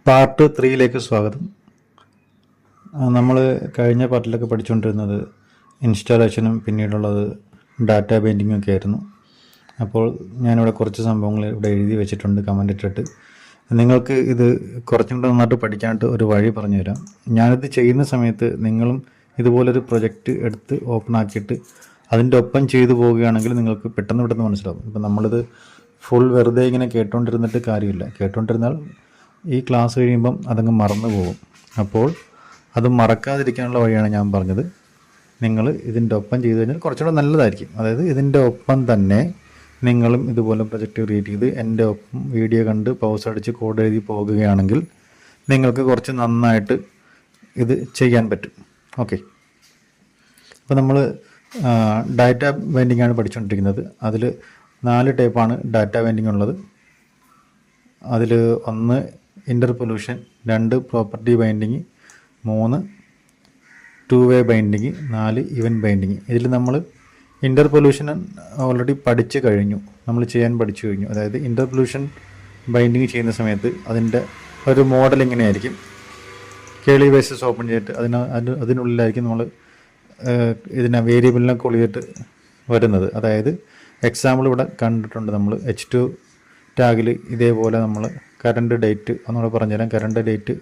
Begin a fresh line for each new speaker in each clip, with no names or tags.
Part 3യിലേക്ക് സ്വാഗതം. നമ്മൾ കഴിഞ്ഞ പാർട്ടിലൊക്കെ പഠിച്ചുകൊണ്ടിരുന്നത് ഇൻസ്റ്റാളേഷനും പിന്നീടുള്ളത് ഡാറ്റ ബൈൻഡിങ്ങും ഒക്കെ ആയിരുന്നു. അപ്പോൾ ഞാനിവിടെ കുറച്ച് സംഭവങ്ങൾ ഇവിടെ എഴുതി വെച്ചിട്ടുണ്ട്, കമൻ്റ് ഇട്ടിട്ട്. നിങ്ങൾക്ക് ഇത് കുറച്ചും കൂടെ നന്നായിട്ട് പഠിക്കാനായിട്ട് ഒരു വഴി പറഞ്ഞു തരാം. ഞാനിത് ചെയ്യുന്ന സമയത്ത് നിങ്ങളും ഇതുപോലൊരു പ്രൊജക്റ്റ് എടുത്ത് ഓപ്പൺ ആക്കിയിട്ട് അതിൻ്റെ ഒപ്പം ചെയ്തു പോവുകയാണെങ്കിൽ നിങ്ങൾക്ക് പെട്ടെന്ന് മനസ്സിലാവും. ഇപ്പം നമ്മളിത് ഫുൾ വെറുതെ ഇങ്ങനെ കേട്ടുകൊണ്ടിരുന്നിട്ട് കാര്യമില്ല. കേട്ടുകൊണ്ടിരുന്നാൽ ഈ ക്ലാസ് കഴിയുമ്പം അതങ്ങ് മറന്നു പോകും. അപ്പോൾ അത് മറക്കാതിരിക്കാനുള്ള വഴിയാണ് ഞാൻ പറഞ്ഞത്. നിങ്ങൾ ഇതിൻ്റെ ഒപ്പം ചെയ്തു കഴിഞ്ഞാൽ കുറച്ചുകൂടെ നല്ലതായിരിക്കും. അതായത് ഇതിൻ്റെ ഒപ്പം തന്നെ നിങ്ങളും ഇതുപോലെ പ്രൊജക്റ്റ് ക്രിയേറ്റ് ചെയ്ത് എൻ്റെ ഒപ്പം വീഡിയോ കണ്ട് പൗസ് അടിച്ച് കോഡ് എഴുതി പോകുകയാണെങ്കിൽ നിങ്ങൾക്ക് കുറച്ച് നന്നായിട്ട് ഇത് ചെയ്യാൻ പറ്റും. ഓക്കെ, അപ്പോൾ നമ്മൾ ഡാറ്റ ബൈൻഡിംഗ് ആണ് പഠിച്ചുകൊണ്ടിരിക്കുന്നത്. അതിൽ 4 ടൈപ്പാണ് ഡാറ്റ ബൈൻഡിംഗ് ഉള്ളത്. അതിൽ 1 ഇൻ്റർപൊല്യൂഷൻ, 2 property binding, 3 to way binding, 4 event binding. ഇതിൽ നമ്മൾ ഇൻ്റർപൊല്യൂഷൻ ഓൾറെഡി പഠിച്ചു കഴിഞ്ഞു, നമ്മൾ ചെയ്യാൻ പഠിച്ചു കഴിഞ്ഞു. അതായത് ഇൻ്റർപൊല്യൂഷൻ ബൈൻഡിങ് ചെയ്യുന്ന സമയത്ത് അതിൻ്റെ ഒരു മോഡൽ ഇങ്ങനെയായിരിക്കും. കേളി ബേസസ് ഓപ്പൺ ചെയ്തിട്ട് അതിനുള്ളിലായിരിക്കും നമ്മൾ ഇതിനെ വേരിയബിളിനെ കോൾ ചെയ്തിട്ട് വരുന്നത്. അതായത് എക്സാമ്പിൾ ഇവിടെ കണ്ടിട്ടുണ്ട്. നമ്മൾ H2 ടാഗിൽ ഇതേപോലെ നമ്മൾ കറണ്ട് ഡേറ്റ് ഒന്നുകൂടെ പറഞ്ഞുതരാം. കറണ്ട് ഡേറ്റ്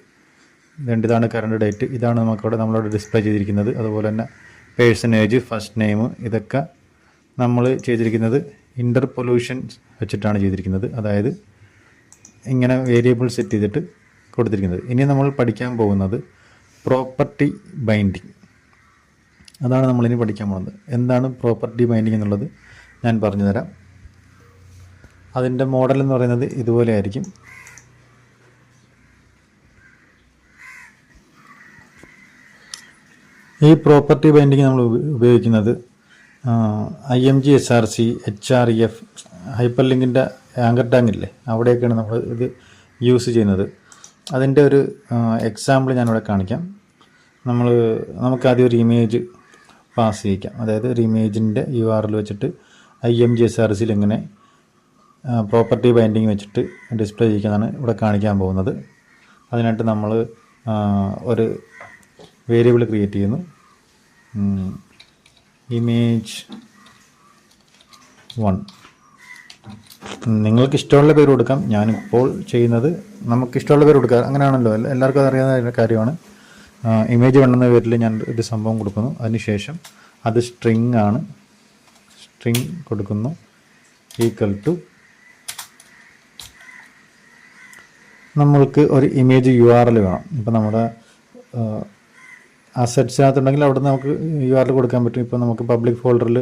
ഇതാണ് കറണ്ട് ഡേറ്റ്. ഇതാണ് നമ്മളവിടെ ഡിസ്പ്ലേ ചെയ്തിരിക്കുന്നത്. അതുപോലെ തന്നെ പേഴ്സണേജ്, ഫസ്റ്റ് നെയിം, ഇതൊക്കെ നമ്മൾ ചെയ്തിരിക്കുന്നത് ഇൻ്റർപൊല്യൂഷൻ വെച്ചിട്ടാണ് ചെയ്തിരിക്കുന്നത്. അതായത് ഇങ്ങനെ വേരിയബിൾ സെറ്റ് ചെയ്തിട്ട് കൊടുത്തിരിക്കുന്നത്. ഇനി നമ്മൾ പഠിക്കാൻ പോകുന്നത് പ്രോപ്പർട്ടി ബൈൻഡിങ്. അതാണ് നമ്മളിനി പഠിക്കാൻ പോകുന്നത്. എന്താണ് പ്രോപ്പർട്ടി ബൈൻഡിങ് എന്നുള്ളത് ഞാൻ പറഞ്ഞു തരാം. അതിൻ്റെ മോഡൽ എന്ന് പറയുന്നത് ഇതുപോലെ ആയിരിക്കും. ഈ പ്രോപ്പർട്ടി ബൈൻഡിങ് നമ്മൾ ഉപയോഗിക്കുന്നത് IMG SRC, HREF, ഹൈപ്പർ ലിങ്കിൻ്റെ ആങ്കർ ടാങ്ക് ഇല്ലേ, അവിടെയൊക്കെയാണ് നമ്മൾ ഇത് യൂസ് ചെയ്യുന്നത്. അതിൻ്റെ ഒരു എക്സാമ്പിൾ ഞാനിവിടെ കാണിക്കാം. നമുക്ക് ആദ്യം ഒരു ഇമേജ് പാസ് ചെയ്യിക്കാം. അതായത് ഒരു ഇമേജിൻ്റെ URL വെച്ചിട്ട് IMG SRCയിൽ എങ്ങനെ പ്രോപ്പർട്ടി ബൈൻഡിങ് വെച്ചിട്ട് ഡിസ്പ്ലേ ചെയ്യിക്കുന്നതാണ് ഇവിടെ കാണിക്കാൻ പോകുന്നത്. അതിനായിട്ട് നമ്മൾ ഒരു വേരിയബിൾ ക്രിയേറ്റ് ചെയ്യുന്നു. ഇമേജ് 1. നിങ്ങൾക്ക് ഇഷ്ടമുള്ള പേര് കൊടുക്കാം. ഞാനിപ്പോൾ ചെയ്യുന്നത് നമുക്കിഷ്ടമുള്ള പേര് കൊടുക്കുക, അങ്ങനെയാണല്ലോ, എല്ലാവർക്കും അതറിയാവുന്ന കാര്യമാണ്. ഇമേജ് 1 എന്ന പേരിൽ ഞാൻ ഒരു സംഭവം കൊടുക്കുന്നു. അതിനുശേഷം അത് സ്ട്രിങ് ആണ്. സ്ട്രിങ് കൊടുക്കുന്നു ഈക്വൽ ടു നമ്മൾക്ക് ഒരു ഇമേജ് URL വേണം. ഇപ്പം നമ്മുടെ അസറ്റ്സിനകത്തുണ്ടെങ്കിൽ അവിടെ നമുക്ക് URL കൊടുക്കാൻ പറ്റും. ഇപ്പോൾ നമുക്ക് പബ്ലിക് ഫോൾഡറിൽ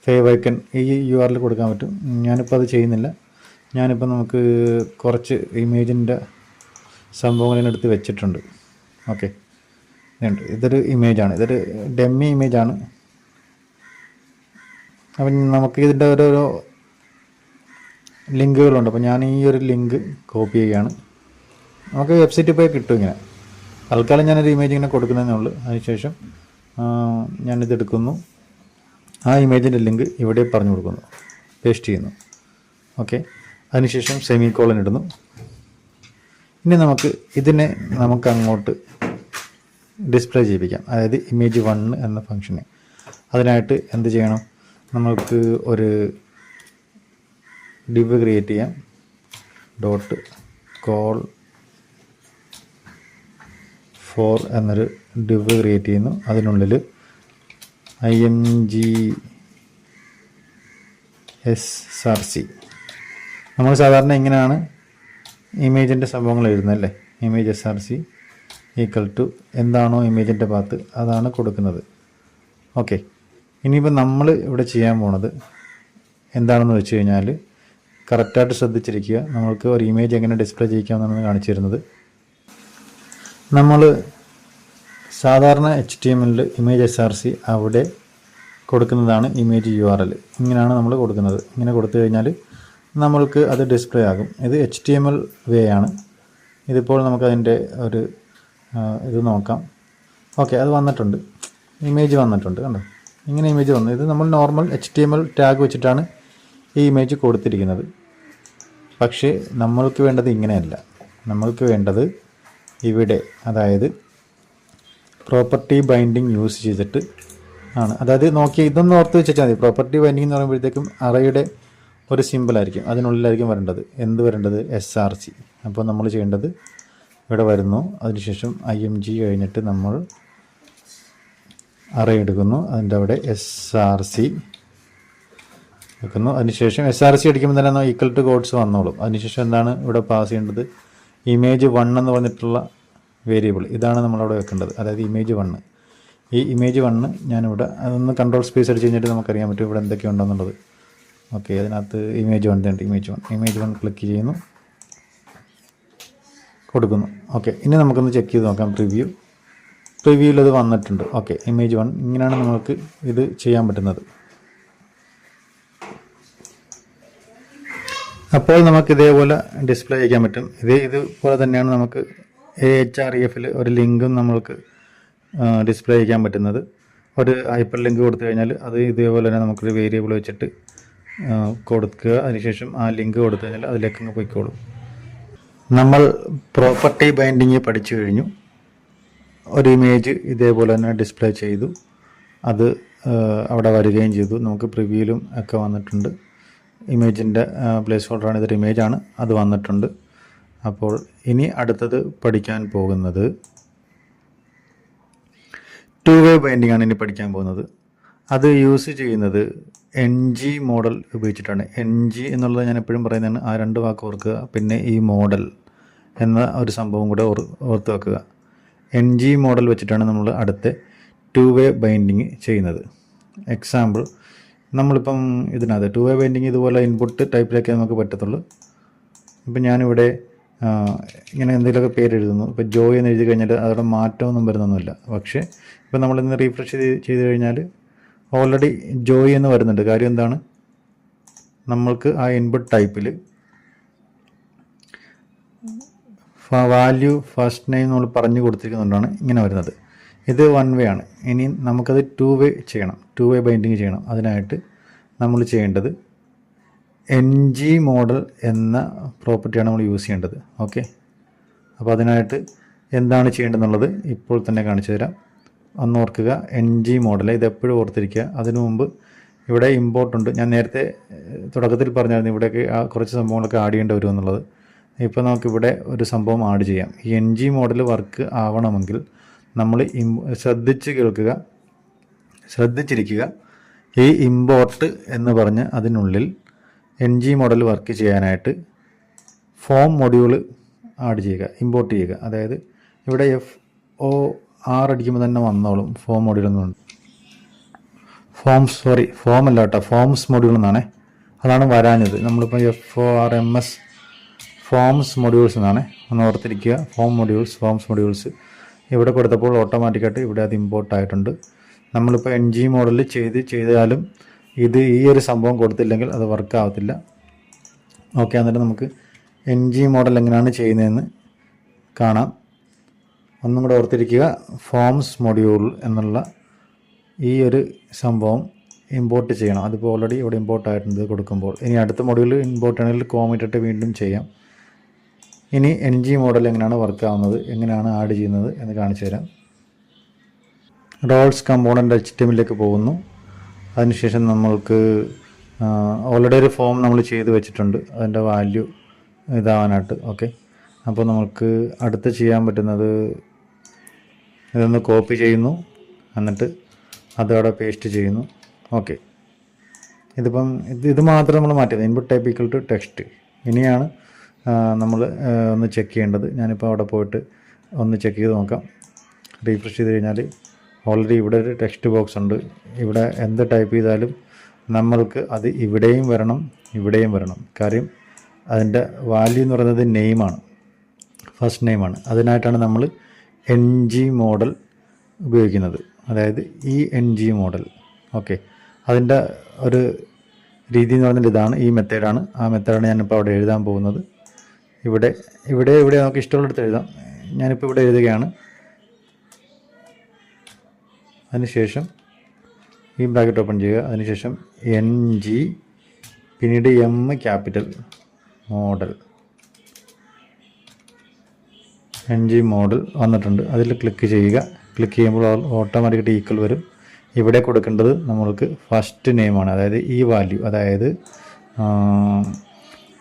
ഫേവൈക്കൻ ഈ URL കൊടുക്കാൻ പറ്റും. ഞാനിപ്പോൾ അത് ചെയ്യുന്നില്ല. ഞാനിപ്പോൾ നമുക്ക് കുറച്ച് ഇമേജിൻ്റെ സംഭവങ്ങളിനെടുത്ത് വെച്ചിട്ടുണ്ട്. ഓക്കെ, ഇതൊരു ഇമേജാണ്, ഇതൊരു ഡെമ്മി ഇമേജാണ്. അപ്പം നമുക്ക് ഇതിൻ്റെ ഓരോരോ ലിങ്കുകളുണ്ട്. അപ്പോൾ ഞാൻ ഈ ഒരു ലിങ്ക് കോപ്പി ചെയ്യുകയാണ്. നമുക്ക് വെബ്സൈറ്റിൽ പോയി കിട്ടും ഇങ്ങനെ. തൽക്കാലം ഞാനൊരു ഇമേജ് ഇങ്ങനെ കൊടുക്കുന്നതേ ഉള്ളൂ. അതിനുശേഷം ഞാനിതെടുക്കുന്നു, ആ ഇമേജിൻ്റെ ലിങ്ക് ഇവിടെ പറഞ്ഞു കൊടുക്കുന്നു, പേസ്റ്റ് ചെയ്യുന്നു. ഓക്കെ, അതിനുശേഷം സെമികോളൻ ഇടുന്നു. ഇനി ഇതിനെ നമുക്ക് അങ്ങോട്ട് ഡിസ്പ്ലേ ചെയ്യിപ്പിക്കാം. അതായത് ഇമേജ് 1 എന്ന ഫംഗ്ഷന്. അതിനായിട്ട് എന്ത് ചെയ്യണം? നമുക്ക് ഒരു ഡിവ് ക്രിയേറ്റ് ചെയ്യാം. ഡോട്ട് കോൾ 4 എന്നൊരു ഡിവ് ക്രിയേറ്റ് ചെയ്യുന്നു. അതിനുള്ളിൽ IMG SRC. നമ്മൾ സാധാരണ ഇങ്ങനെയാണ് ഇമേജിൻ്റെ സംഭവങ്ങൾ എഴുതുന്നത് അല്ലേ. ഇമേജ് SRC ഈക്വൽ ടു എന്താണോ ഇമേജിൻ്റെ പാത്ത് അതാണ് കൊടുക്കുന്നത്. ഓക്കെ, ഇനിയിപ്പോൾ നമ്മൾ ഇവിടെ ചെയ്യാൻ പോണത് എന്താണെന്ന് വെച്ച് കഴിഞ്ഞാൽ കറക്റ്റായിട്ട് ശ്രദ്ധിച്ചിരിക്കുക. നമ്മൾക്ക് ഒരു ഇമേജ് എങ്ങനെ ഡിസ്പ്ലേ ചെയ്യിക്കാമെന്നാണ് കാണിച്ചു തരുന്നത്. നമ്മൾ സാധാരണ HTML ഇമേജ് SRC അവിടെ കൊടുക്കുന്നതാണ് ഇമേജ് URL. ഇങ്ങനെയാണ് നമ്മൾ കൊടുക്കുന്നത്. ഇങ്ങനെ കൊടുത്തു കഴിഞ്ഞാൽ നമ്മൾക്ക് അത് ഡിസ്പ്ലേ ആകും. ഇത് HTML വേ ആണ്. ഇതിപ്പോൾ നമുക്കതിൻ്റെ ഒരു ഇത് നോക്കാം. ഓക്കെ, അത് വന്നിട്ടുണ്ട്, ഇമേജ് വന്നിട്ടുണ്ട്. കണ്ടോ, ഇങ്ങനെ ഇമേജ് വന്നു. ഇത് നമ്മൾ നോർമൽ HTML ടാഗ് വെച്ചിട്ടാണ് ഈ ഇമേജ് കൊടുത്തിരിക്കുന്നത്. പക്ഷേ നമ്മൾക്ക് വേണ്ടത് ഇങ്ങനെയല്ല. നമ്മൾക്ക് വേണ്ടത് ഇവിടെ, അതായത് പ്രോപ്പർട്ടി ബൈൻഡിങ് യൂസ് ചെയ്തിട്ട് ആണ്. അതായത് നോക്കി ഇതൊന്ന് ഓർത്ത് വെച്ചാൽ മതി. പ്രോപ്പർട്ടി ബൈൻഡിങ് എന്ന് പറയുമ്പോഴത്തേക്കും അറയുടെ ഒരു സിമ്പിളായിരിക്കും, അതിനുള്ളിലായിരിക്കും വരേണ്ടത്. എന്ത് വരേണ്ടത്? SRC. അപ്പോൾ നമ്മൾ ചെയ്യേണ്ടത് ഇവിടെ വരുന്നു, അതിനുശേഷം IMG കഴിഞ്ഞിട്ട് നമ്മൾ അറ എടുക്കുന്നു, അതിൻ്റെ അവിടെ SRC വെക്കുന്നു. അതിനുശേഷം SRC അടിക്കുമ്പോൾ തന്നെ ഈക്വൽ ടു കോഡ്സ് വന്നോളും. അതിനുശേഷം എന്താണ് ഇവിടെ പാസ് ചെയ്യേണ്ടത്? Image1 എന്ന് പറഞ്ഞിട്ടുള്ള വേരിയബിൾ, ഇതാണ് നമ്മളവിടെ വെക്കേണ്ടത്. അതായത് Image1. ഈ Image1 ഞാനിവിടെ അതൊന്ന് കൺട്രോൾ സ്പേസ് അടിച്ച് കഴിഞ്ഞിട്ട് നമുക്കറിയാൻ പറ്റും ഇവിടെ എന്തൊക്കെയുണ്ടെന്നുള്ളത്. ഓക്കെ, അതിനകത്ത് Image1 ഉണ്ട്. Image1 ക്ലിക്ക് ചെയ്യുന്നു, കൊടുക്കുന്നു. ഓക്കെ, ഇനി നമുക്കൊന്ന് ചെക്ക് ചെയ്ത് നോക്കാം. പ്രിവ്യൂവിൽ അത് വന്നിട്ടുണ്ട്. Okay, Image1. ഇങ്ങനെയാണ് നമുക്ക് ഇത് ചെയ്യാൻ പറ്റുന്നത്. അപ്പോൾ നമുക്ക് ഇതേപോലെ ഡിസ്പ്ലേ ചെയ്യാൻ പറ്റും. ഇതുപോലെ തന്നെയാണ് നമുക്ക് Ahrefൽ ഒരു ലിങ്കും നമ്മൾക്ക് ഡിസ്പ്ലേ ചെയ്യാൻ പറ്റുന്നത്. ഒരു ഹൈപ്പർ ലിങ്ക് കൊടുത്തു കഴിഞ്ഞാൽ അത് ഇതേപോലെ തന്നെ നമുക്കൊരു വേരിയബിൾ വെച്ചിട്ട് കൊടുക്കുക. അതിനുശേഷം ആ ലിങ്ക് കൊടുത്തു കഴിഞ്ഞാൽ അതിലേക്ക് അങ്ങ് പോയിക്കോളും. നമ്മൾ പ്രോപ്പർട്ടി ബൈൻഡിങ് പഠിച്ചു കഴിഞ്ഞു. ഒരു ഇമേജ് ഇതേപോലെ തന്നെ ഡിസ്പ്ലേ ചെയ്തു, അത് അവിടെ വരികയും ചെയ്തു. നമുക്ക് പ്രിവ്യൂവിലും ഒക്കെ വന്നിട്ടുണ്ട്. ഇമേജിൻ്റെ പ്ലേസ് ഹോൾഡറാണ്, ഇതൊരു ഇമേജാണ്, അത് വന്നിട്ടുണ്ട്. അപ്പോൾ ഇനി അടുത്തത് പഠിക്കാൻ പോകുന്നത് 2-way ബൈൻഡിങ് ആണ്. ഇനി പഠിക്കാൻ പോകുന്നത് അത് യൂസ് ചെയ്യുന്നത് NG മോഡൽ ഉപയോഗിച്ചിട്ടാണ്. NG എന്നുള്ളത് ഞാൻ എപ്പോഴും പറയുന്നതാണ്, ആ 2 വാക്ക് ഓർക്കുക. പിന്നെ ഈ മോഡൽ എന്ന ഒരു സംഭവം കൂടെ ഓർത്ത് വെക്കുക. NG മോഡൽ വെച്ചിട്ടാണ് നമ്മൾ അടുത്ത 2-way ബൈൻഡിങ് ചെയ്യുന്നത്. എക്സാമ്പിൾ, നമ്മളിപ്പം ഇതിനകത്ത് 2-way ബൈൻഡിങ് ഇതുപോലെ ഇൻപുട്ട് ടൈപ്പിലൊക്കെ നമുക്ക് പറ്റത്തുള്ളൂ. ഇപ്പം ഞാനിവിടെ ഇങ്ങനെ എന്തെങ്കിലുമൊക്കെ പേര് എഴുതുന്നു. ഇപ്പോൾ ജോയ് എന്ന് എഴുതി കഴിഞ്ഞാൽ അതോടെ മാറ്റമൊന്നും വരുന്നൊന്നുമില്ല. പക്ഷേ ഇപ്പം നമ്മളിന്ന് റീഫ്രഷ് ചെയ്ത് കഴിഞ്ഞാൽ ഓൾറെഡി ജോയ് എന്ന് വരുന്നുണ്ട്. കാര്യം എന്താണ്? നമ്മൾക്ക് ആ ഇൻപുട്ട് ടൈപ്പിൽ വാല്യൂ ഫസ്റ്റ് നെയിം നമ്മൾ പറഞ്ഞു കൊടുത്തിരിക്കുന്നതുകൊണ്ടാണ് ഇങ്ങനെ വരുന്നത്. ഇത് 1-way ആണ്. ഇനി നമുക്കത് 2-way ചെയ്യണം, 2-way ബൈൻഡിങ് ചെയ്യണം. അതിനായിട്ട് നമ്മൾ ചെയ്യേണ്ടത് NG മോഡൽ എന്ന പ്രോപ്പർട്ടിയാണ് നമ്മൾ യൂസ് ചെയ്യേണ്ടത്. ഓക്കെ, അപ്പോൾ അതിനായിട്ട് എന്താണ് ചെയ്യേണ്ടതെന്നുള്ളത് ഇപ്പോൾ തന്നെ കാണിച്ചു തരാം. ഒന്ന് ഓർക്കുക, NG മോഡൽ ഇതെപ്പോഴും ഓർത്തിരിക്കുക. അതിനു മുമ്പ് ഇവിടെ ഇമ്പോർട്ട് ഉണ്ട്. ഞാൻ നേരത്തെ തുടക്കത്തിൽ പറഞ്ഞായിരുന്നു ഇവിടെയൊക്കെ കുറച്ച് സംഭവങ്ങളൊക്കെ ആഡ് ചെയ്യേണ്ടി വരുമെന്നുള്ളത്. ഇപ്പോൾ നമുക്കിവിടെ ഒരു സംഭവം ആഡ് ചെയ്യാം. ഈ NG മോഡൽ വർക്ക് ആവണമെങ്കിൽ നമ്മൾ ശ്രദ്ധിച്ചിരിക്കുക. ഈ ഇമ്പോർട്ട് എന്ന് പറഞ്ഞ് അതിനുള്ളിൽ NG മോഡൽ വർക്ക് ചെയ്യാനായിട്ട് ഫോം മൊഡ്യൂൾ ആഡ് ചെയ്യുക, ഇമ്പോർട്ട് ചെയ്യുക. അതായത് ഇവിടെ FOR അടിക്കുമ്പോൾ തന്നെ വന്നോളും ഫോം മൊഡ്യൂൾ എന്നുണ്ട്. ഫോം അല്ല കേട്ടോ, ഫോംസ് മൊഡ്യൂൾ എന്നാണ്. അതാണ് വരാഞ്ഞത്. നമ്മളിപ്പോൾ FORMS ഫോംസ് മൊഡ്യൂൾസ് എന്നാണ്. ഒന്ന് ഓർത്തിരിക്കുക, ഫോംസ് മൊഡ്യൂൾസ് ഇവിടെ കൊടുത്തപ്പോൾ ഓട്ടോമാറ്റിക്കായിട്ട് ഇവിടെ അത് ഇമ്പോർട്ട് ആയിട്ടുണ്ട്. നമ്മളിപ്പോൾ NG മോഡലിൽ ചെയ്താലും ഈ ഒരു സംഭവം കൊടുത്തില്ലെങ്കിൽ അത് വർക്ക് ആവത്തില്ല. ഓക്കെ, എന്നിട്ട് നമുക്ക് NG മോഡൽ എങ്ങനെയാണ് ചെയ്യുന്നതെന്ന് കാണാം. ഒന്നും കൂടെ ഓർത്തിരിക്കുക, ഫോംസ് മൊഡ്യൂൾ എന്നുള്ള ഈ ഒരു സംഭവം ഇമ്പോർട്ട് ചെയ്യണം. അതിപ്പോൾ ഓൾറെഡി ഇവിടെ ഇമ്പോർട്ട് ആയിട്ടുണ്ട് കൊടുക്കുമ്പോൾ. ഇനി അടുത്ത മൊഡ്യൂൾ ഇമ്പോർട്ട് ആണെങ്കിൽ കോമിട്ടിട്ട് വീണ്ടും ചെയ്യാം. ഇനി NG മോഡൽ എങ്ങനെയാണ് വർക്ക് ആവുന്നത്, എങ്ങനെയാണ് ആഡ് ചെയ്യുന്നത് എന്ന് കാണിച്ചു തരാം. റോൾസ് കമ്പോണൻ്റ് HTML പോകുന്നു. അതിനുശേഷം നമ്മൾക്ക് ഓൾറെഡി ഒരു ഫോം നമ്മൾ ചെയ്ത് വെച്ചിട്ടുണ്ട്, അതിൻ്റെ വാല്യൂ ഇതാവാനായിട്ട്. ഓക്കെ, അപ്പോൾ നമുക്ക് അടുത്ത് ചെയ്യാൻ പറ്റുന്നത് ഇതൊന്ന് കോപ്പി ചെയ്യുന്നു, എന്നിട്ട് അതവിടെ പേസ്റ്റ് ചെയ്യുന്നു. ഓക്കെ, ഇതിപ്പം ഇത് മാത്രം നമ്മൾ മാറ്റിയത്. Input type equal to text. ഇനിയാണ് നമ്മൾ ഒന്ന് ചെക്ക് ചെയ്യേണ്ടത്. ഞാനിപ്പോൾ അവിടെ പോയിട്ട് ഒന്ന് ചെക്ക് ചെയ്ത് നോക്കാം. റീഫ്രഷ് ചെയ്ത് കഴിഞ്ഞാൽ ഓൾറെഡി ഇവിടെ ഒരു ടെക്സ്റ്റ് ബോക്സ് ഉണ്ട്. ഇവിടെ എന്ത് ടൈപ്പ് ചെയ്താലും നമ്മൾക്ക് അത് ഇവിടെയും വരണം, ഇവിടെയും വരണം. കാര്യം അതിൻ്റെ വാല്യൂ എന്ന് പറയുന്നത് നെയിമാണ്, ഫസ്റ്റ് നെയിമാണ്. അതിനായിട്ടാണ് നമ്മൾ NG മോഡൽ ഉപയോഗിക്കുന്നത്. അതായത് ഈ NG മോഡൽ. ഓക്കെ, അതിൻ്റെ ഒരു രീതി എന്ന് പറഞ്ഞാൽ ഇതാണ്, ഈ മെത്തേഡാണ്. ആ മെത്തേഡാണ് ഞാനിപ്പോൾ അവിടെ എഴുതാൻ പോകുന്നത്. ഇവിടെ നമുക്ക് ഇഷ്ടമുള്ളിടത്ത് എഴുതാം. ഞാനിപ്പോൾ ഇവിടെ എഴുതുകയാണ്. അതിനുശേഷം ഈ ബ്രാക്കറ്റ് ഓപ്പൺ ചെയ്യുക. അതിനുശേഷം NG പിന്നീട് M capital model NG model വന്നിട്ടുണ്ട്. അതിൽ ക്ലിക്ക് ചെയ്യുക. ക്ലിക്ക് ചെയ്യുമ്പോൾ ഓട്ടോമാറ്റിക്കായിട്ട് ഈക്വൽ വരും. ഇവിടെ കൊടുക്കേണ്ടത് നമ്മൾക്ക് ഫസ്റ്റ് നെയിമാണ്, അതായത് ഈ വാല്യൂ, അതായത്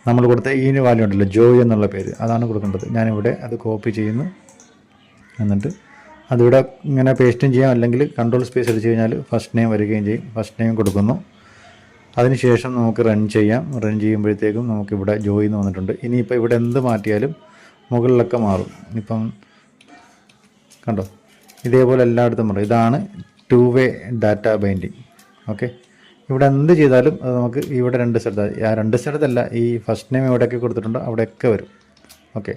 നമ്മൾ കൊടുത്ത ഈ വാല്യൂ ഉണ്ടല്ലോ, ജോയ് എന്നുള്ള പേര്, അതാണ് കൊടുക്കേണ്ടത്. ഞാനിവിടെ അത് കോപ്പി ചെയ്യുന്നു. എന്നിട്ട് അതിവിടെ ഇങ്ങനെ പേസ്റ്റും ചെയ്യാം, അല്ലെങ്കിൽ കൺട്രോൾ സ്പേസ് അടിച്ച് കഴിഞ്ഞാൽ ഫസ്റ്റ് നെയിം വരികയും ചെയ്യും. ഫസ്റ്റ് നെയിം കൊടുക്കുന്നു. അതിനുശേഷം നമുക്ക് റൺ ചെയ്യാം. റൺ ചെയ്യുമ്പോഴത്തേക്കും നമുക്കിവിടെ ജോയ് എന്ന് വന്നിട്ടുണ്ട്. ഇനിയിപ്പോൾ ഇവിടെ എന്ത് മാറ്റിയാലും മുകളിലൊക്കെ മാറും. ഇപ്പം കണ്ടോ, ഇതേപോലെ എല്ലായിടത്തും മാറും. ഇതാണ് 2-way ഡാറ്റ ബൈൻഡിങ്. ഓക്കെ, ഇവിടെ എന്ത് ചെയ്താലും അത് നമുക്ക് ഇവിടെ രണ്ട് സ്ഥലത്തല്ല, ഈ ഫസ്റ്റ് നെയിം എവിടെയൊക്കെ കൊടുത്തിട്ടുണ്ടോ അവിടെയൊക്കെ വരും. ഓക്കെ,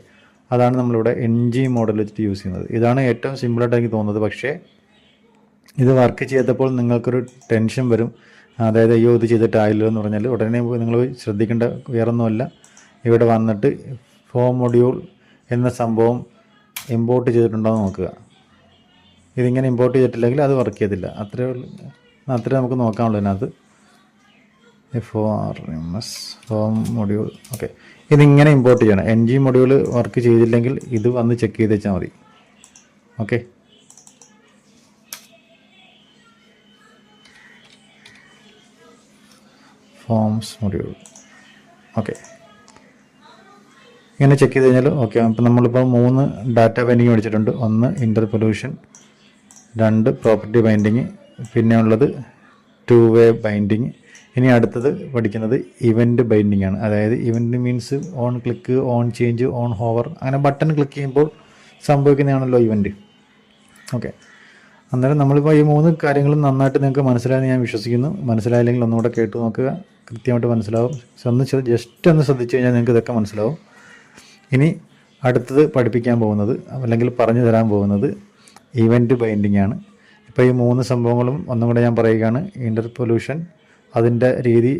അതാണ് നമ്മളിവിടെ NG മോഡൽ വെച്ചിട്ട് യൂസ് ചെയ്യുന്നത്. ഇതാണ് ഏറ്റവും സിമ്പിളായിട്ട് എനിക്ക് തോന്നുന്നത്. പക്ഷേ ഇത് വർക്ക് ചെയ്തപ്പോൾ നിങ്ങൾക്കൊരു ടെൻഷൻ വരും. അതായത് അയ്യോ ഇത് ചെയ്തിട്ടായില്ലോ എന്ന് പറഞ്ഞാൽ ഉടനെ നിങ്ങൾ ശ്രദ്ധിക്കേണ്ട വേറൊന്നുമല്ല. ഇവിടെ വന്നിട്ട് ഫോം മൊഡ്യൂൾ എന്ന സംഭവം ഇമ്പോർട്ട് ചെയ്തിട്ടുണ്ടോ എന്ന് നോക്കുക. ഇതിങ്ങനെ ഇമ്പോർട്ട് ചെയ്തിട്ടില്ലെങ്കിൽ അത് വർക്ക് ചെയ്തില്ല. അത്രേ നമുക്ക് നോക്കാനുള്ളൂ ഇതിനകത്ത്. FORMS form module. ഓക്കെ, ഇതിങ്ങനെ ഇമ്പോർട്ട് ചെയ്യണം. NG മൊഡ്യൂൾ വർക്ക് ചെയ്തില്ലെങ്കിൽ ഇത് വന്ന് ചെക്ക് ചെയ്ത് വെച്ചാൽ മതി. Okay, forms module. ഓക്കെ, ഇങ്ങനെ ചെക്ക് ചെയ്ത് കഴിഞ്ഞാൽ ഓക്കെ. അപ്പം നമ്മളിപ്പോൾ 3 ഡാറ്റ ബൈൻഡിങ് പഠിച്ചിട്ടുണ്ട്. 1 ഇൻ്റർപൊല്യൂഷൻ, 2 പ്രോപ്പർട്ടി ബൈൻഡിങ്, പിന്നെ ഉള്ളത് 2-way ബൈൻഡിങ്. ഇനി അടുത്തത് പഠിക്കുന്നത് ഇവൻറ്റ് ബൈൻഡിങ് ആണ്. അതായത് event means on click, on change, on hover, അങ്ങനെ ബട്ടൺ ക്ലിക്ക് ചെയ്യുമ്പോൾ സംഭവിക്കുന്നതാണല്ലോ ഇവൻറ്റ്. ഓക്കെ, അന്നേരം നമ്മളിപ്പോൾ ഈ 3 കാര്യങ്ങളും നന്നായിട്ട് നിങ്ങൾക്ക് മനസ്സിലായെന്ന് ഞാൻ വിശ്വസിക്കുന്നു. മനസ്സിലായില്ലെങ്കിൽ ഒന്നുകൂടെ കേട്ട് നോക്കുക, കൃത്യമായിട്ട് മനസ്സിലാവും. ജസ്റ്റ് ഒന്ന് ശ്രദ്ധിച്ചു കഴിഞ്ഞാൽ നിങ്ങൾക്ക് ഇതൊക്കെ മനസ്സിലാവും. ഇനി അടുത്തത് പഠിപ്പിക്കാൻ പോകുന്നത്, അല്ലെങ്കിൽ പറഞ്ഞു തരാൻ പോകുന്നത് ഇവൻറ്റ് ബൈൻഡിങ് ആണ്. ഇപ്പോൾ ഈ 3 സംഭവങ്ങളും ഒന്നും കൂടെ ഞാൻ പറയുകയാണ്. ഇൻ്റർപൊല്യൂഷൻ, അതിൻ്റെ രീതി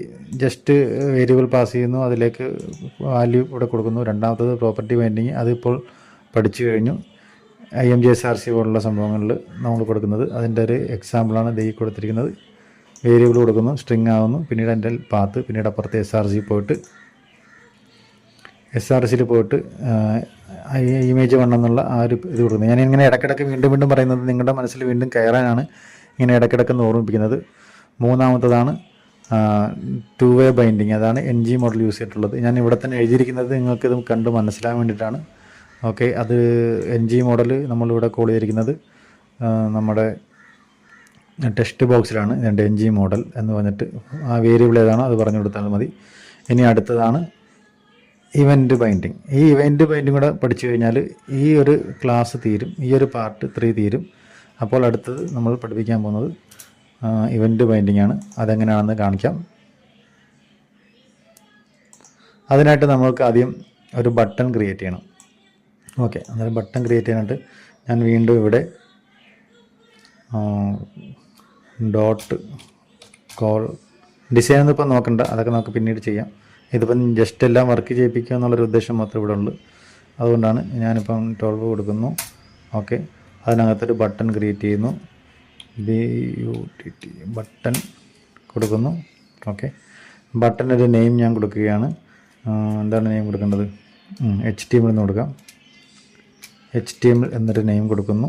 ജസ്റ്റ് വേരിയബിൾ പാസ് ചെയ്യുന്നു, അതിലേക്ക് വാല്യൂ ഇവിടെ കൊടുക്കുന്നു. രണ്ടാമത്തത് പ്രോപ്പർട്ടി ബൈൻഡിങ്, അതിപ്പോൾ പഠിച്ചു കഴിഞ്ഞു. IMG/SRC പോലുള്ള സംഭവങ്ങളിൽ നമ്മൾ കൊടുക്കുന്നത്, അതിൻ്റെ ഒരു എക്സാമ്പിളാണ് ദേ കൊടുത്തിരിക്കുന്നത്. വേരിയബിൾ കൊടുക്കുന്നു, സ്ട്രിങ് ആവുന്നു, പിന്നീട് അതിൻ്റെ പാത്ത്, പിന്നീട് അപ്പുറത്ത് SRCയിൽ പോയിട്ട് ഇമേജ് 1 എന്നുള്ള ആ ഒരു ഇത് കൊടുക്കുന്നത്. ഞാൻ ഇങ്ങനെ ഇടയ്ക്കിടയ്ക്ക് വീണ്ടും പറയുന്നത് നിങ്ങളുടെ മനസ്സിൽ വീണ്ടും കയറാനാണ് ഇങ്ങനെ ഇടയ്ക്കിടയ്ക്ക് ഓർമ്മിപ്പിക്കുന്നത്. മൂന്നാമത്തതാണ് 2-way ബൈൻഡിങ്, അതാണ് NG മോഡൽ യൂസ് ചെയ്തിട്ടുള്ളത്. ഞാൻ ഇവിടെ തന്നെ എഴുതിയിരിക്കുന്നത് നിങ്ങൾക്കിത് കണ്ട് മനസ്സിലാൻ വേണ്ടിയിട്ടാണ്. ഓക്കെ, അത് NG മോഡൽ നമ്മളിവിടെ കോൾ ചെയ്തിരിക്കുന്നത് നമ്മുടെ ടെക്സ്റ്റ് ബോക്സിലാണ്. ഇതിൻ്റെ NG മോഡൽ എന്ന് പറഞ്ഞിട്ട് ആ വേരിയബിൾ ഏതാണോ അത് പറഞ്ഞു കൊടുത്താൽ മതി. ഇനി അടുത്തതാണ് ഇവൻറ്റ് ബൈൻഡിങ്. ഈ ഇവൻറ്റ് ബൈൻഡിങ് കൂടെ പഠിച്ചു കഴിഞ്ഞാൽ ഈ ഒരു ക്ലാസ് തീരും, ഈ ഒരു പാർട്ട് 3 തീരും. അപ്പോൾ അടുത്തത് നമ്മൾ പഠിപ്പിക്കാൻ പോകുന്നത് ഇവൻറ്റ് ബൈൻഡിങ് ആണ്. അതെങ്ങനെയാണെന്ന് കാണിക്കാം. അതിനായിട്ട് നമ്മൾക്ക് ആദ്യം ഒരു ബട്ടൺ ക്രിയേറ്റ് ചെയ്യണം. ഓക്കെ, അന്നേരം ബട്ടൺ ക്രിയേറ്റ് ചെയ്യാനായിട്ട് ഞാൻ വീണ്ടും ഇവിടെ ഡോട്ട് കോൾ ഡിസൈൻ ഒന്നും ഇപ്പം നോക്കണ്ട, അതൊക്കെ നമുക്ക് പിന്നീട് ചെയ്യാം. ഇതിപ്പം ജസ്റ്റ് എല്ലാം വർക്ക് ചെയ്യിപ്പിക്കുക എന്നുള്ളൊരു ഉദ്ദേശം മാത്രമേ ഇവിടെ ഉള്ളൂ. അതുകൊണ്ടാണ് ഞാനിപ്പം 12 കൊടുക്കുന്നു. ഓക്കെ, അതിനകത്തൊരു ബട്ടൺ ക്രിയേറ്റ് ചെയ്യുന്നു. BUTT ബട്ടൺ കൊടുക്കുന്നു. ഓക്കെ, ബട്ടനൊരു നെയിം ഞാൻ കൊടുക്കുകയാണ്. എന്താണ് നെയിം കൊടുക്കേണ്ടത്? HTML എന്ന് കൊടുക്കാം. HTML എന്നൊരു നെയിം കൊടുക്കുന്നു.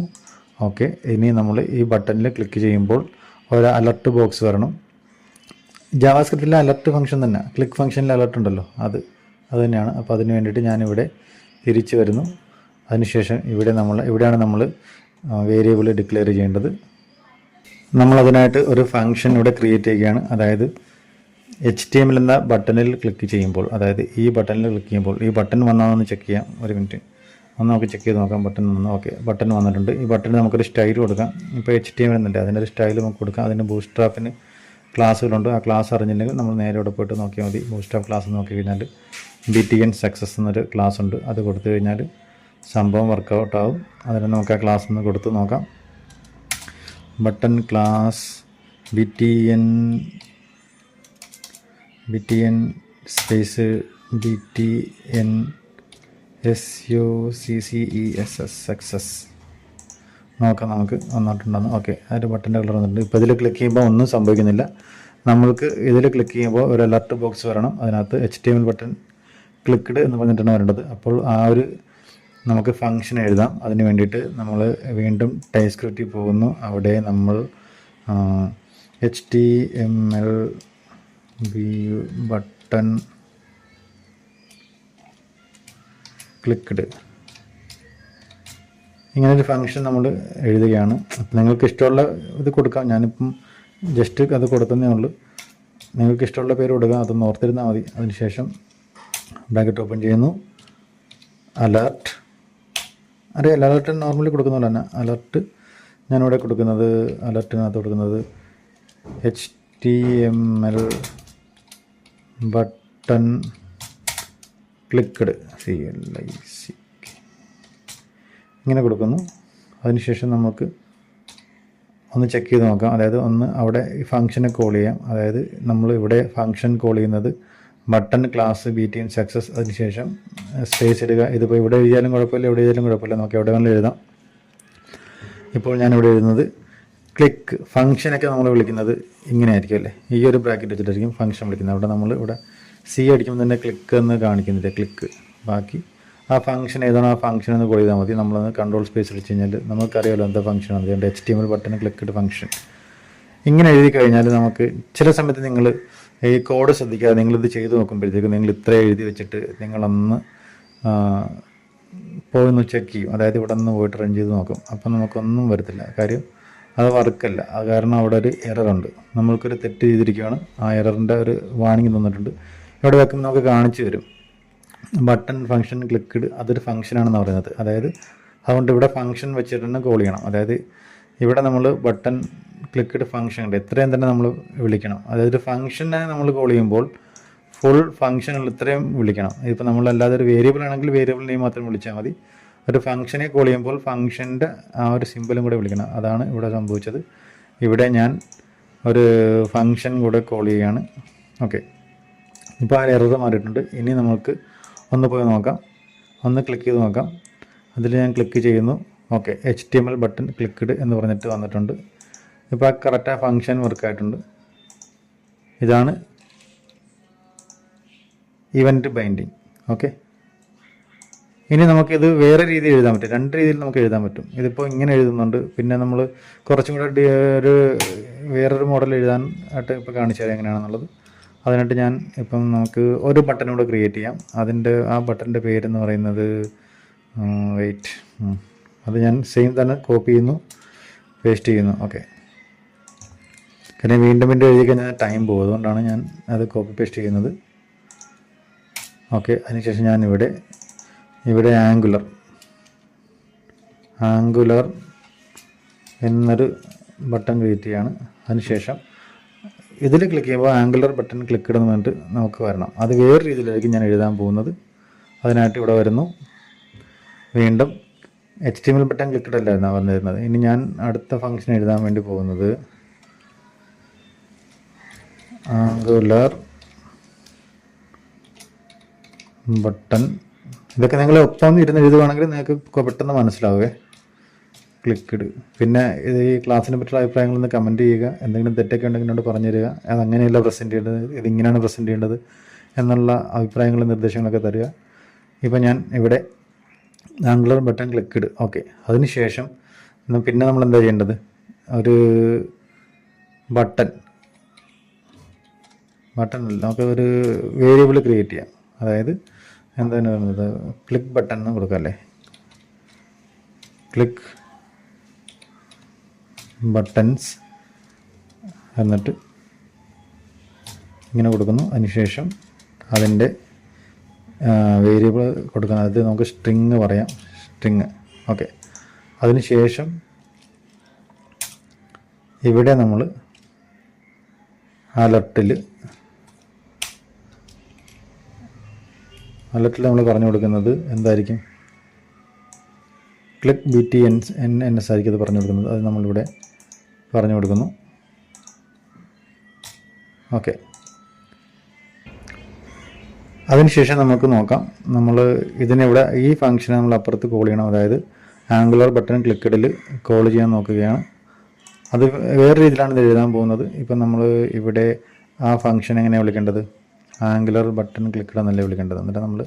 ഓക്കെ, ഇനി നമ്മൾ ഈ ബട്ടണിൽ ക്ലിക്ക് ചെയ്യുമ്പോൾ ഒരു അലർട്ട് ബോക്സ് വരണം. ജാവാസ്ക്രിപ്റ്റിലെ അലർട്ട് ഫംഗ്ഷൻ തന്നെ, ക്ലിക്ക് ഫംഗ്ഷനിൽ അലർട്ട് ഉണ്ടല്ലോ, അത് തന്നെയാണ്. അപ്പോൾ അതിന് വേണ്ടിയിട്ട് ഞാനിവിടെ തിരിച്ചു വരുന്നു. അതിനുശേഷം ഇവിടെയാണ് നമ്മൾ വേരിയബിൾ ഡിക്ലെയർ ചെയ്യേണ്ടത്. നമ്മളതിനായിട്ട് ഒരു ഫംഗ്ഷൻ ഇവിടെ ക്രിയേറ്റ് ചെയ്യുകയാണ്. അതായത് HTML എന്ന ബട്ടണിൽ ക്ലിക്ക് ചെയ്യുമ്പോൾ, അതായത് ഈ ബട്ടണിൽ ക്ലിക്ക് ചെയ്യുമ്പോൾ ഈ ബട്ടൺ വന്നതെന്ന് ചെക്ക് ചെയ്യാം. ഒരു മിനിറ്റ് ഒന്ന് നമുക്ക് ചെക്ക് ചെയ്ത് നോക്കാം. ബട്ടൺ വന്നു. ഓക്കെ, ബട്ടൺ വന്നിട്ടുണ്ട്. ഈ ബട്ടണിന് നമുക്കൊരു സ്റ്റൈൽ കൊടുക്കാം. ഇപ്പോൾ HTML എന്നല്ലേ, അതിൻ്റെ ഒരു സ്റ്റൈൽ നമുക്ക് കൊടുക്കാം. അതിന് ബൂട്ട്സ്ട്രാപ്പിന് ക്ലാസ്സുകളുണ്ട്. ആ ക്ലാസ് അറിഞ്ഞില്ലെങ്കിൽ നമ്മൾ നേരെ ഇവിടെ പോയിട്ട് നോക്കിയാൽ മതി. ബൂട്ട്സ്ട്രാപ്പ് ക്ലാസ് നോക്കി കഴിഞ്ഞാൽ BTN സക്സസ് എന്നൊരു ക്ലാസ് ഉണ്ട്. അത് കൊടുത്തു കഴിഞ്ഞാൽ സംഭവം വർക്കൗട്ട് ആവും. അതിന് നമുക്ക് ആ ക്ലാസ് ഒന്ന് കൊടുത്ത് നോക്കാം. Button class BTN space BTN SUCCESS success നോക്കാം നമുക്ക് വന്നിട്ടുണ്ടെന്ന്. ഓക്കെ, അതിൻ്റെ ബട്ടൻ്റെ കളർ വന്നിട്ടുണ്ട്. ഇപ്പോൾ ഇതിൽ ക്ലിക്ക് ചെയ്യുമ്പോൾ ഒന്നും സംഭവിക്കുന്നില്ല. നമ്മൾക്ക് ഇതിൽ ക്ലിക്ക് ചെയ്യുമ്പോൾ ഒരു അലർട്ട് ബോക്സ് വരണം. അതിനകത്ത് HTML ബട്ടൺ ക്ലിക്ക്ഡ് എന്ന് പറഞ്ഞിട്ടാണ് വരേണ്ടത്. അപ്പോൾ ആ ഒരു നമുക്ക് ഫങ്ഷൻ എഴുതാം. അതിന് വേണ്ടിയിട്ട് നമ്മൾ വീണ്ടും ടൈപ്പ്സ്ക്രിപ്റ്റിൽ പോകുന്നു. അവിടെ നമ്മൾ HTML ബട്ടൺ ക്ലിക്ക്ഡ് ഇങ്ങനൊരു ഫങ്ഷൻ നമ്മൾ എഴുതുകയാണ്. അപ്പം നിങ്ങൾക്ക് ഇഷ്ടമുള്ള ഇത് കൊടുക്കാം. ഞാനിപ്പം ജസ്റ്റ് അത് കൊടുക്കുന്നേ ഉള്ളൂ. നിങ്ങൾക്ക് ഇഷ്ടമുള്ള പേര് കൊടുക്കുക, അതൊന്ന് ഓർത്തിരുന്നാൽ മതി. അതിനുശേഷം ബ്രാക്കറ്റ് ഓപ്പൺ ചെയ്യുന്നു. അലർട്ട്, അറിയാം അലർട്ട് നോർമലി കൊടുക്കുന്ന പോലെ തന്നെ അലർട്ട് ഞാനിവിടെ കൊടുക്കുന്നത്, അലർട്ടിനകത്ത് കൊടുക്കുന്നത് HTML ബട്ടൺ ക്ലിക്ക്ഡ് CLIC ഇങ്ങനെ കൊടുക്കുന്നു. അതിനുശേഷം നമുക്ക് ഒന്ന് ചെക്ക് ചെയ്ത് നോക്കാം. അതായത് ഒന്ന് അവിടെ ഈ ഫംഗ്ഷനെ കോൾ ചെയ്യാം. അതായത് നമ്മൾ ഇവിടെ ഫംഗ്ഷൻ കോൾ ചെയ്യുന്നത് ബട്ടൺ ക്ലാസ് BTN സക്സസ്, അതിനുശേഷം സ്പേസ് ഇടുക. ഇതിപ്പോൾ ഇവിടെ എഴുതിയാലും കുഴപ്പമില്ല, എവിടെ എഴുതിയാലും കുഴപ്പമില്ല, നമുക്ക് എവിടെ വേണമെങ്കിലും എഴുതാം. ഇപ്പോൾ ഞാനിവിടെ എഴുതുന്നത് ക്ലിക്ക്. ഫംഗ്ഷനൊക്കെ നമ്മൾ വിളിക്കുന്നത് ഇങ്ങനെ ആയിരിക്കും അല്ലേ, ഈ ഒരു ബ്രാക്കറ്റ് വെച്ചിട്ടായിരിക്കും ഫംഗ്ഷൻ വിളിക്കുന്നത്. അവിടെ നമ്മൾ ഇവിടെ C അടിക്കുമ്പോൾ തന്നെ ക്ലിക്ക് എന്ന് കാണിക്കുന്നില്ല, ക്ലിക്ക്. ബാക്കി ആ ഫംഗ്ഷൻ ഏതാണോ ആ ഫംഗ്ഷൻ എന്ന് കോൾ ചെയ്താൽ മതി. നമ്മളൊന്ന് കൺട്രോൾ സ്പേസ് അടിച്ച് കഴിഞ്ഞാൽ നമുക്കറിയാമല്ലോ എന്താ ഫംഗ്ഷനാണ്. അതുകൊണ്ട് HTML ബട്ടൺ ക്ലിക്ക്ഡ് ഫംഗ്ഷൻ ഇങ്ങനെ എഴുതി കഴിഞ്ഞാൽ നമുക്ക് ചില സമയത്ത് നിങ്ങൾ ഈ കോഡ് ശ്രദ്ധിക്കാതെ നിങ്ങളിത് ചെയ്ത് നോക്കുമ്പോഴത്തേക്കും നിങ്ങൾ ഇത്ര എഴുതി വെച്ചിട്ട് നിങ്ങളൊന്ന് പോയൊന്ന് ചെക്ക് ചെയ്യും. അതായത് ഇവിടെ നിന്ന് പോയിട്ട് റൺ ചെയ്ത് നോക്കും. അപ്പം നമുക്കൊന്നും വരത്തില്ല. കാര്യം അത് വർക്കല്ല. അത് കാരണം അവിടെ ഒരു എററുണ്ട്. നമ്മൾക്കൊരു തെറ്റ് ചെയ്തിരിക്കുകയാണ്. ആ എററിൻ്റെ ഒരു വാണിംഗ് തന്നിട്ടുണ്ട്. ഇവിടെ വെക്കുമ്പോൾ നമുക്ക് കാണിച്ചു തരും ബട്ടൺ ഫംഗ്ഷൻ ക്ലിക്ക്ഡ്, അതൊരു ഫംഗ്ഷനാണെന്ന് പറയുന്നത്. അതായത് അതുകൊണ്ട് ഇവിടെ ഫംഗ്ഷൻ വെച്ചിട്ട് തന്നെ കോൾ ചെയ്യണം. അതായത് ഇവിടെ നമ്മൾ ബട്ടൺ ക്ലിക്ക്ഡ് ഫംഗ്ഷൻ ഉണ്ട്, എത്രയും തന്നെ നമ്മൾ വിളിക്കണം. അതായത് ഒരു ഫംഗ്ഷനെ നമ്മൾ കോൾ ചെയ്യുമ്പോൾ ഫുൾ ഫംഗ്ഷനുകൾ ഇത്രയും വിളിക്കണം. ഇതിപ്പോൾ നമ്മളല്ലാതെ ഒരു വേരിയബിൾ ആണെങ്കിൽ വേരിയബിൾ നെയിം മാത്രം വിളിച്ചാൽ മതി. ഒരു ഫംഗ്ഷനെ കോൾ ചെയ്യുമ്പോൾ ഫംഗ്ഷൻ്റെ ആ ഒരു സിമ്പിളും കൂടെ വിളിക്കണം. അതാണ് ഇവിടെ സംഭവിച്ചത്. ഇവിടെ ഞാൻ ഒരു ഫംഗ്ഷൻ കൂടെ കോൾ ചെയ്യുകയാണ്. ഓക്കെ, ഇപ്പോൾ ആ എറർ മാറിയിട്ടുണ്ട്. ഇനി നമുക്ക് ഒന്ന് പോയി നോക്കാം, ഒന്ന് ക്ലിക്ക് ചെയ്ത് നോക്കാം. അതിൽ ഞാൻ ക്ലിക്ക് ചെയ്യുന്നു. ഓക്കെ, HTML ബട്ടൺ ക്ലിക്ക്ഡ് എന്ന് പറഞ്ഞിട്ട് വന്നിട്ടുണ്ട്. ഇപ്പോൾ ആ കറക്റ്റ് ആ ഫംഗ്ഷൻ വർക്കായിട്ടുണ്ട്. ഇതാണ് ഇവൻറ്റ് ബൈൻഡിങ്. ഓക്കെ, ഇനി നമുക്കിത് വേറെ രീതിയിൽ എഴുതാൻ പറ്റും. രണ്ട് രീതിയിൽ നമുക്ക് എഴുതാൻ പറ്റും. ഇതിപ്പോൾ ഇങ്ങനെ എഴുതുന്നുണ്ട്. പിന്നെ നമ്മൾ കുറച്ചും കൂടെ ഒരു വേറൊരു മോഡൽ എഴുതാൻ ആയിട്ട് ഇപ്പോൾ കാണിച്ചു തരാം എങ്ങനെയാണെന്നുള്ളത്. അതിനായിട്ട് ഞാൻ ഇപ്പം നമുക്ക് ഒരു ബട്ടൺ കൂടെ ക്രിയേറ്റ് ചെയ്യാം. അതിൻ്റെ ആ ബട്ടൻ്റെ പേരെന്ന് പറയുന്നത് അത് ഞാൻ സെയിം തന്നെ കോപ്പി ചെയ്യുന്നു, പേസ്റ്റ് ചെയ്യുന്നു. ഓക്കെ, കാരണം വീണ്ടും എഴുതി കഴിഞ്ഞാൽ ടൈം പോകും. അതുകൊണ്ടാണ് ഞാൻ അത് കോപ്പി പേസ്റ്റ് ചെയ്യുന്നത്. ഓക്കെ, അതിനുശേഷം ഞാൻ ഇവിടെ ആംഗുലർ എന്നൊരു ബട്ടൺ ക്രിയേറ്റ് ചെയ്യാണ്. അതിനുശേഷം ഇതിൽ ക്ലിക്ക് ചെയ്യുമ്പോൾ ആംഗുലർ ബട്ടൺ ക്ലിക്ക് എന്ന് പറഞ്ഞിട്ട് നമുക്ക് വരണം. അത് വേറെ രീതിയിലായിരിക്കും ഞാൻ എഴുതാൻ പോകുന്നത്. അതിനായിട്ട് ഇവിടെ വരുന്നു. വീണ്ടും HTML ബട്ടൺ ക്ലിക്ക്ഡ് അല്ലായിരുന്നു വന്നിരുന്നത്. ഇനി ഞാൻ അടുത്ത ഫംഗ്ഷൻ എഴുതാൻ വേണ്ടി പോകുന്നത് ആംഗുലർ ബട്ടൺ. ഇതൊക്കെ നിങ്ങൾ ഒപ്പം ഇരുന്ന് എഴുതുകയാണെങ്കിൽ നിങ്ങൾക്ക് പെട്ടെന്ന് മനസ്സിലാവുകയെ. ക്ലിക്ക്ഡ്. പിന്നെ ഇത് ഈ ക്ലാസ്സിനെ പറ്റിയുള്ള അഭിപ്രായങ്ങളൊന്ന് കമൻറ്റ് ചെയ്യുക. എന്തെങ്കിലും തെറ്റൊക്കെ ഉണ്ടെങ്കിൽ എന്നോട് പറഞ്ഞു തരിക. അതങ്ങനെയല്ല പ്രസൻറ്റ് ചെയ്യേണ്ടത്, ഇതിങ്ങനെയാണ് പ്രസൻറ്റ് ചെയ്യേണ്ടത് എന്നുള്ള അഭിപ്രായങ്ങളും നിർദ്ദേശങ്ങളൊക്കെ തരിക. ഇപ്പം ഞാൻ ഇവിടെ ആംഗുലർ ബട്ടൺ ക്ലിക്ക്ഡ്. ഓക്കെ, അതിനുശേഷം പിന്നെ നമ്മൾ എന്താ ചെയ്യേണ്ടത്, ഒരു ബട്ടൺ നമുക്ക് ഒരു വേരിയബിൾ ക്രിയേറ്റ് ചെയ്യാം. അതായത് എന്താണ് പറയുന്നത്, ക്ലിക്ക് ബട്ടൺ എന്ന് കൊടുക്കാം അല്ലേ. ക്ലിക്ക് ബട്ടൺസ് എന്നിട്ട് ഇങ്ങനെ കൊടുക്കുന്നു. അതിനുശേഷം അതിൻ്റെ വേരിയബിൾ കൊടുക്കണം. അത് നമുക്ക് സ്ട്രിങ് പറയാം, സ്ട്രിങ്. ഓക്കെ, അതിനുശേഷം ഇവിടെ നമ്മൾ അലർട്ടിൽ നമ്മൾ പറഞ്ഞു കൊടുക്കുന്നത് എന്തായിരിക്കും, ക്ലിക്ക് BTNS ആയിരിക്കും അത് പറഞ്ഞു കൊടുക്കുന്നത്. അത് നമ്മളിവിടെ പറഞ്ഞു കൊടുക്കുന്നു. ഓക്കെ, അതിനുശേഷം നമുക്ക് നോക്കാം. നമ്മൾ ഇതിനിവിടെ ഈ ഫംഗ്ഷനെ നമ്മൾ അപ്പുറത്ത് കോൾ ചെയ്യണം. അതായത് ആംഗുലർ ബട്ടൺ ക്ലിക്കഡിൽ കോൾ ചെയ്യാൻ നോക്കുകയാണ്. അത് വേറെ രീതിയിലാണ് ഇത് എഴുതാൻ പോകുന്നത്. ഇപ്പം നമ്മൾ ഇവിടെ ആ ഫംഗ്ഷൻ എങ്ങനെയാണ് വിളിക്കേണ്ടത്, ആംഗുലർ ബട്ടൺ ക്ലിക്കഡ് എന്നല്ലേ വിളിക്കേണ്ടത്. എന്നിട്ട് നമ്മൾ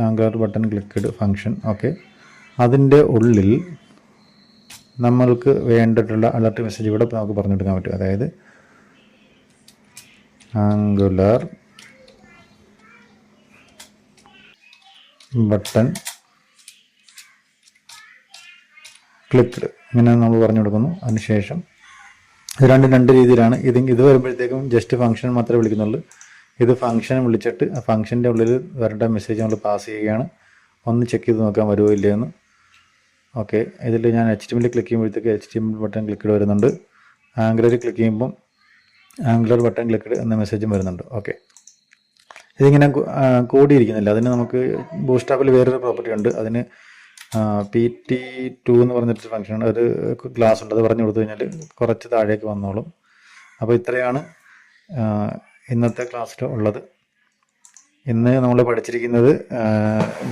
angular button clicked function. Okay, അതിൻ്റെ ഉള്ളിൽ നമ്മൾക്ക് വേണ്ടിയിട്ടുള്ള അലർട്ട് മെസ്സേജ് ഇവിടെ നമുക്ക് പറഞ്ഞെടുക്കാൻ പറ്റും. അതായത് ആംഗുലർ ബട്ടൺ ക്ലിക്ക്ഡ് ഇങ്ങനെ നമ്മൾ പറഞ്ഞു കൊടുക്കുന്നു. അതിനുശേഷം ഇത് രണ്ട് രീതിയിലാണ്. ഇത് വരുമ്പോഴത്തേക്കും ജസ്റ്റ് ഫംഗ്ഷൻ മാത്രമേ വിളിക്കുന്നുള്ളൂ. ഇത് ഫംഗ്ഷൻ വിളിച്ചിട്ട് ആ ഫംഗ്ഷൻ്റെ ഉള്ളിൽ വരേണ്ട മെസ്സേജ് നമ്മൾ പാസ് ചെയ്യുകയാണ്. ഒന്ന് ചെക്ക് ചെയ്ത് നോക്കാൻ വരുമോ ഇല്ലയെന്ന്. ഓക്കെ, ഇതിൽ ഞാൻ HTML ക്ലിക്ക് ചെയ്യുമ്പോഴത്തേക്ക് HTML ബട്ടൺ ക്ലിക്ക്ഡ് വരുന്നുണ്ട്. ആംഗുലർ ക്ലിക്ക് ചെയ്യുമ്പം ആംഗുലർ ബട്ടൺ ക്ലിക്ക്ഡ് എന്ന മെസ്സേജും വരുന്നുണ്ട്. ഓക്കെ, ഇതിങ്ങനെ കൂടിയിരിക്കുന്നില്ല. അതിന് നമുക്ക് ബൂസ്റ്റ് ആപ്പിൽ വേറൊരു പ്രോപ്പർട്ടി ഉണ്ട്. അതിന് PT2 എന്ന് പറഞ്ഞിട്ടൊരു ഫംഗ്ഷനാണ്, ഒരു ക്ലാസ് ഉണ്ട്. അത് പറഞ്ഞു കൊടുത്തു കഴിഞ്ഞാൽ കുറച്ച് താഴേക്ക് വന്നോളും. അപ്പോൾ ഇത്രയാണ് ഇന്നത്തെ ക്ലാസ്സിൽ ഉള്ളത്. ഇന്ന് നമ്മൾ പഠിച്ചിരിക്കുന്നത്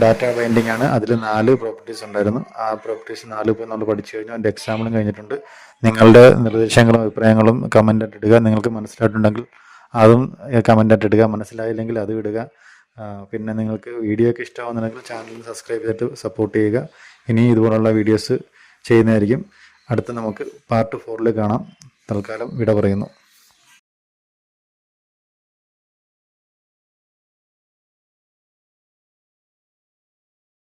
ഡാറ്റ ബൈൻഡിങ് ആണ്. അതിൽ 4 പ്രോപ്പർട്ടീസ് ഉണ്ടായിരുന്നു. ആ പ്രോപ്പർട്ടീസ് 4 ഇപ്പോൾ നമ്മൾ പഠിച്ചു കഴിഞ്ഞു. അതിൻ്റെ എക്സാമ്പിളും കഴിഞ്ഞിട്ടുണ്ട്. നിങ്ങളുടെ നിർദ്ദേശങ്ങളും അഭിപ്രായങ്ങളും കമൻ്റായിട്ട് ഇടുക. നിങ്ങൾക്ക് മനസ്സിലായിട്ടുണ്ടെങ്കിൽ അതും കമൻ്റായിട്ട് ഇടുക. മനസ്സിലായില്ലെങ്കിൽ അത് ഇടുക. പിന്നെ നിങ്ങൾക്ക് വീഡിയോ ഒക്കെ ഇഷ്ടമാകുന്നുണ്ടെങ്കിൽ ചാനൽ സബ്സ്ക്രൈബ് ചെയ്തിട്ട് സപ്പോർട്ട് ചെയ്യുക. ഇനി ഇതുപോലുള്ള വീഡിയോസ് ചെയ്യുന്നതായിരിക്കും. അടുത്ത് നമുക്ക് പാർട്ട് 4 കാണാം. തൽക്കാലം വിട പറയുന്നു.